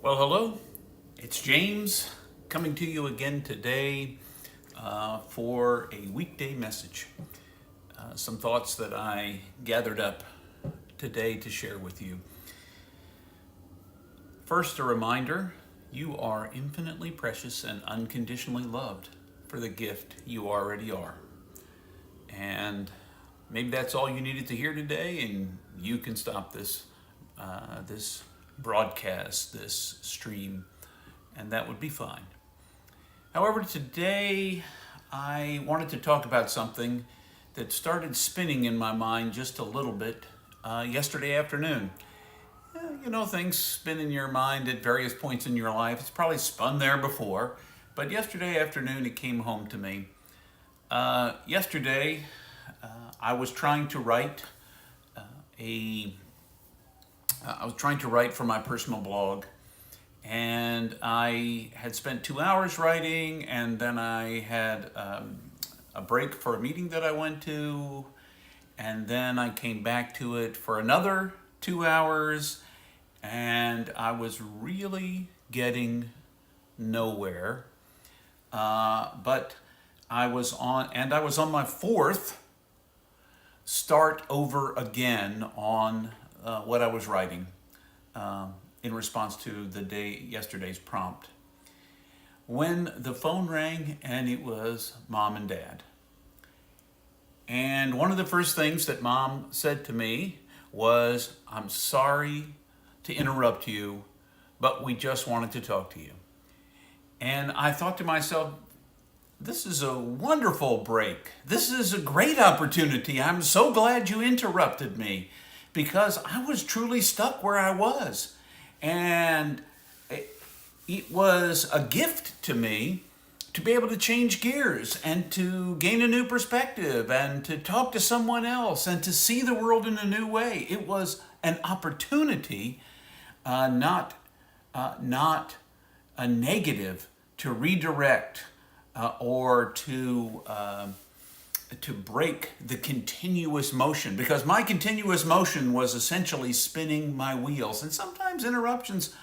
Well, hello. It's James coming to you again today for a weekday message. Some thoughts that I gathered up today to share with you. First, a reminder you are infinitely precious and unconditionally loved for the gift you already are. And maybe that's all you needed to hear today, and you can stop this broadcast, this stream, and that would be fine. However, today I wanted to talk about something that started spinning in my mind just a little bit yesterday afternoon. Things spin in your mind at various points in your life. It's probably spun there before, but yesterday afternoon it came home to me. Yesterday I was trying to write for my personal blog, and I had spent 2 hours writing, and then I had a break for a meeting that I went to, and then I came back to it for another 2 hours, and I was really getting nowhere. But I was on my fourth start over again on what I was writing in response to yesterday's prompt, when the phone rang, and it was Mom and Dad. And one of the first things that Mom said to me was, "I'm sorry to interrupt you, but we just wanted to talk to you." And I thought to myself, this is a wonderful break. This is a great opportunity. I'm so glad you interrupted me, because I was truly stuck where I was. And it was a gift to me to be able to change gears and to gain a new perspective and to talk to someone else and to see the world in a new way. It was an opportunity, not a negative, to redirect or to break the continuous motion, because my continuous motion was essentially spinning my wheels. And sometimes interruptions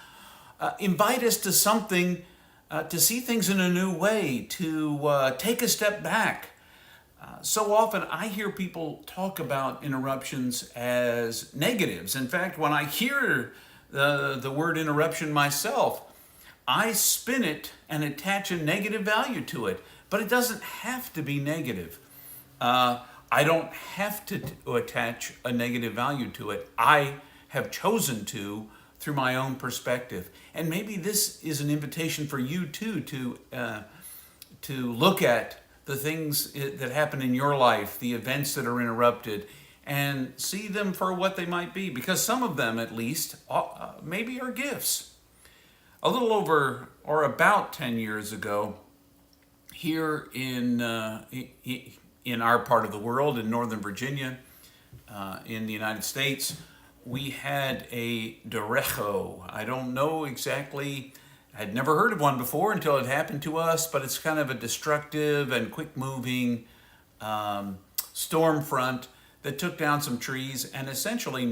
invite us to something, to see things in a new way, to take a step back. So often I hear people talk about interruptions as negatives. In fact, when I hear the word interruption myself, I spin it and attach a negative value to it. But it doesn't have to be negative. I don't have to attach a negative value to it. I have chosen to, through my own perspective. And maybe this is an invitation for you too, to look at the things that happen in your life, the events that are interrupted, and see them for what they might be, because some of them, at least, maybe are gifts. A little over, or about 10 years ago, here in our part of the world, in Northern Virginia, in the United States, we had a derecho. I don't know exactly, I'd never heard of one before until it happened to us, but it's kind of a destructive and quick-moving storm front that took down some trees and essentially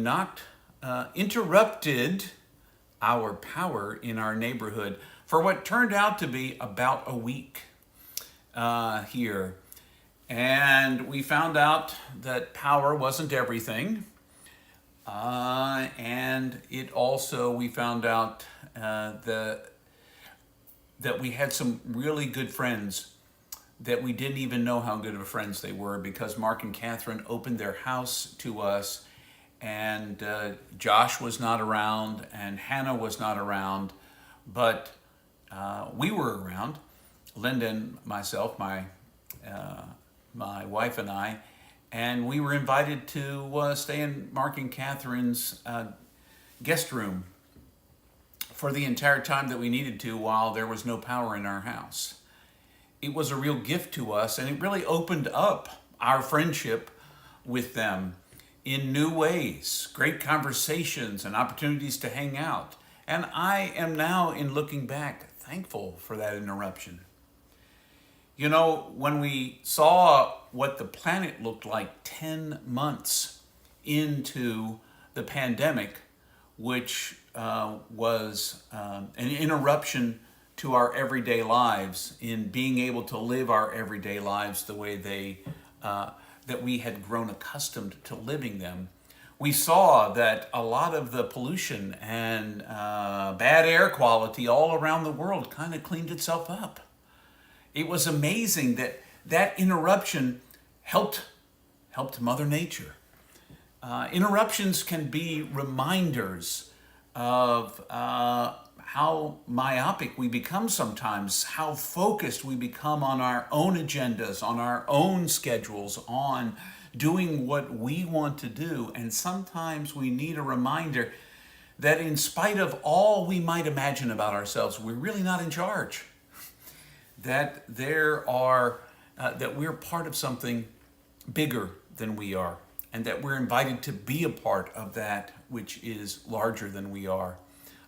interrupted our power in our neighborhood for what turned out to be about a week here. And we found out that power wasn't everything. And we found out that we had some really good friends that we didn't even know how good of friends they were, because Mark and Catherine opened their house to us, and Josh was not around and Hannah was not around, but we were around, Linda and myself, my wife and I, and we were invited to stay in Mark and Catherine's guest room for the entire time that we needed to while there was no power in our house. It was a real gift to us, and it really opened up our friendship with them in new ways, great conversations and opportunities to hang out. And I am now, in looking back, thankful for that interruption. You know, when we saw what the planet looked like 10 months into the pandemic, which was an interruption to our everyday lives in being able to live our everyday lives the way that we had grown accustomed to living them. We saw that a lot of the pollution and bad air quality all around the world kind of cleaned itself up. It was amazing that that interruption helped Mother Nature. Interruptions can be reminders of how myopic we become sometimes, how focused we become on our own agendas, on our own schedules, on doing what we want to do. And sometimes we need a reminder that in spite of all we might imagine about ourselves, we're really not in charge. That that we're part of something bigger than we are, and that we're invited to be a part of that which is larger than we are.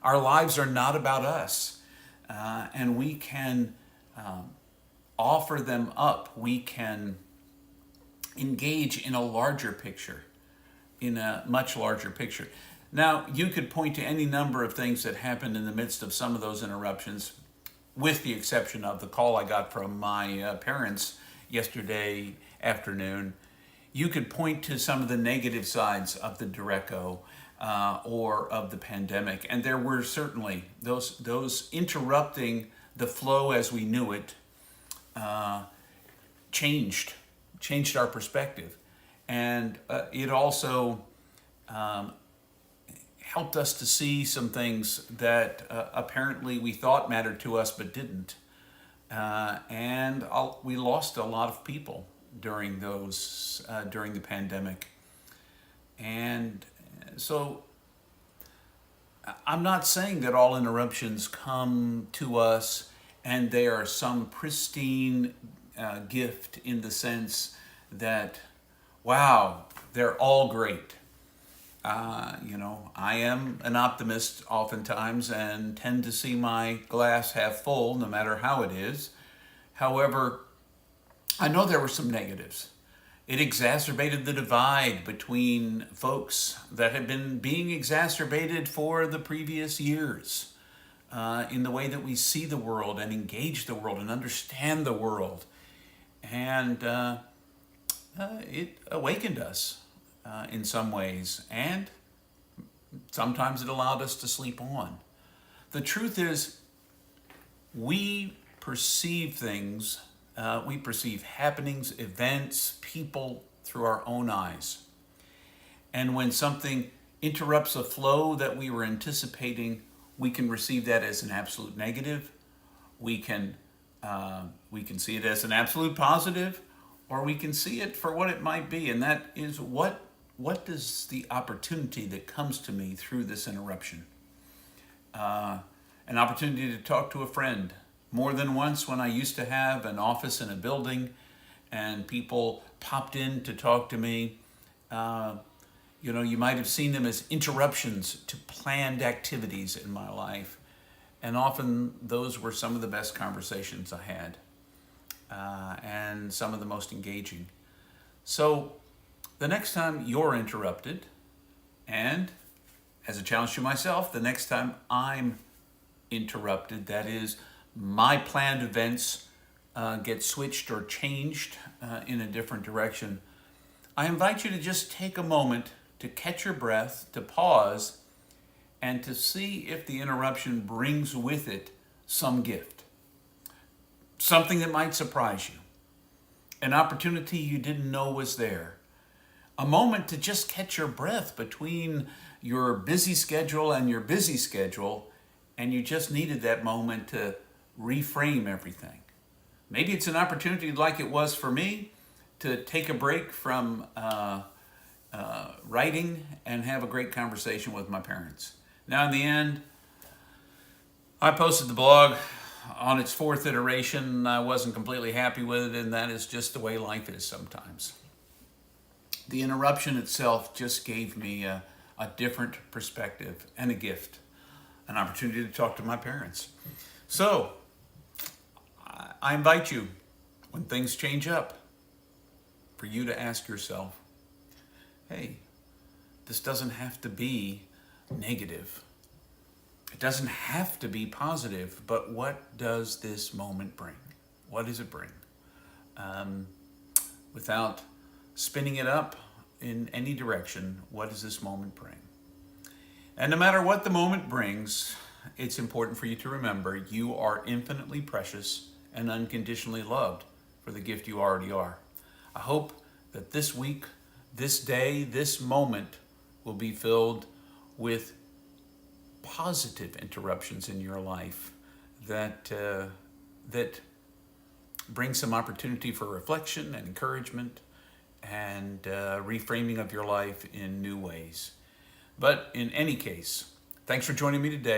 Our lives are not about us, and we can offer them up. We can engage in a larger picture, in a much larger picture. Now, you could point to any number of things that happened in the midst of some of those interruptions, with the exception of the call I got from my parents yesterday afternoon. You could point to some of the negative sides of the derecho or of the pandemic, and there were certainly those interrupting the flow as we knew it changed our perspective, and it also helped us to see some things that apparently we thought mattered to us but didn't, and we lost a lot of people during the pandemic. And so I'm not saying that all interruptions come to us and they are some pristine gift in the sense that, wow, they're all great. I am an optimist oftentimes and tend to see my glass half full no matter how it is. However, I know there were some negatives. It exacerbated the divide between folks that had been being exacerbated for the previous years in the way that we see the world and engage the world and understand the world. And it awakened us in some ways, and sometimes it allowed us to sleep on. The truth is, we perceive things, we perceive happenings, events, people through our own eyes. And when something interrupts a flow that we were anticipating, we can receive that as an absolute negative. We can see it as an absolute positive, or we can see it for what it might be. And that is, what does the opportunity that comes to me through this interruption? An opportunity to talk to a friend. More than once when I used to have an office in a building and people popped in to talk to me, you might have seen them as interruptions to planned activities in my life. And often those were some of the best conversations I had, and some of the most engaging. So the next time you're interrupted, and as a challenge to myself, the next time I'm interrupted, that is, my planned events get switched or changed in a different direction, I invite you to just take a moment to catch your breath, to pause, and to see if the interruption brings with it some gift. Something that might surprise you. An opportunity you didn't know was there. A moment to just catch your breath between your busy schedule and your busy schedule, and you just needed that moment to reframe everything. Maybe it's an opportunity like it was for me to take a break from writing and have a great conversation with my parents. Now, in the end, I posted the blog on its 4th iteration. I wasn't completely happy with it, and that is just the way life is sometimes. The interruption itself just gave me a different perspective and a gift, an opportunity to talk to my parents. So, I invite you, when things change up, for you to ask yourself, hey, this doesn't have to be negative. doesn't have to be positive, but what does this moment bring? What does it bring? Without spinning it up in any direction, what does this moment bring? And no matter what the moment brings, it's important for you to remember you are infinitely precious and unconditionally loved for the gift you already are. I hope that this week, this day, this moment will be filled with positive interruptions in your life that bring some opportunity for reflection and encouragement and reframing of your life in new ways. But in any case, thanks for joining me today.